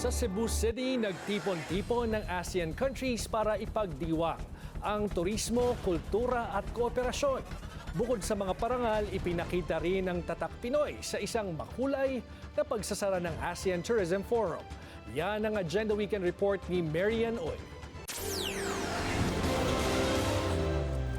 Sa Cebu City, nagtipon-tipon ng ASEAN countries para ipagdiwang ang turismo, kultura at kooperasyon. Bukod sa mga parangal, ipinakita rin ang tatak Pinoy sa isang makulay na pagsasara ng ASEAN Tourism Forum. Yan ang Agenda Weekend Report ni Marian Oy.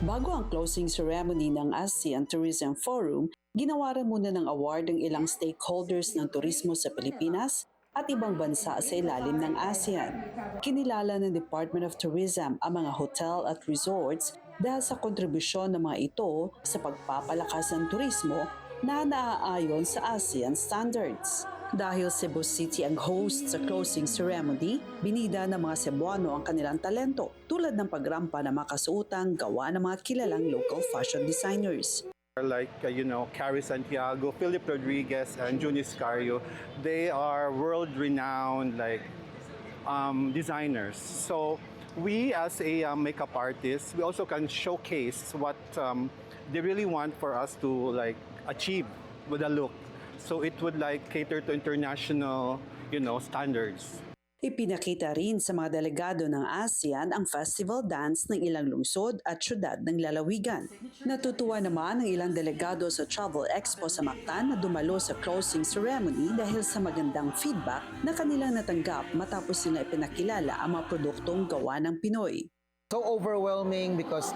Bago ang closing ceremony ng ASEAN Tourism Forum, ginawaran muna ng award ang ilang stakeholders ng turismo sa Pilipinas at ibang bansa sa ilalim ng ASEAN. Kinilala ng Department of Tourism ang mga hotel at resorts dahil sa kontribusyon ng mga ito sa pagpapalakas ng turismo na naaayon sa ASEAN standards. Dahil Cebu City ang host sa closing ceremony, binida ng mga Cebuano ang kanilang talento tulad ng pagrampa ng makasuotang gawa ng mga kilalang local fashion designers. Like, Carrie Santiago, Philip Rodriguez, and Juni Scario, they are world-renowned designers. So we as a makeup artist, we also can showcase what they really want for us to achieve with a look. So it would cater to international, standards. Ipinakita rin sa mga delegado ng ASEAN ang festival dance ng ilang lungsod at syudad ng lalawigan. Natutuwa naman ang ilang delegado sa Travel Expo sa Mactan na dumalo sa closing ceremony dahil sa magandang feedback na kanilang natanggap matapos nila ipinakilala ang mga produktong gawa ng Pinoy. So overwhelming because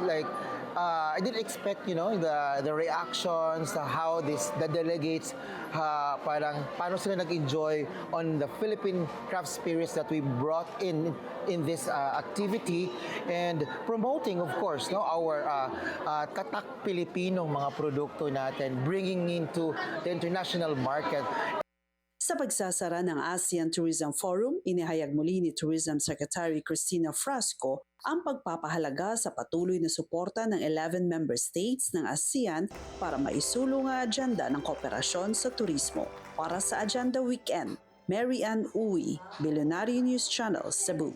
I didn't expect the reactions, how the delegates paano sila nag-enjoy on the Philippine craft spirits that we brought in this activity, and promoting of course our tatak Pilipino mga produkto natin, bringing into the international market. Sa pagsasara ng ASEAN Tourism Forum, inihayag muli ni Tourism Secretary Cristina Frasco ang pagpapahalaga sa patuloy na suporta ng 11 member states ng ASEAN para maisulong ang agenda ng kooperasyon sa turismo. Para sa Agenda Weekend, Marian Uy, Billionaire News Channel, Cebu.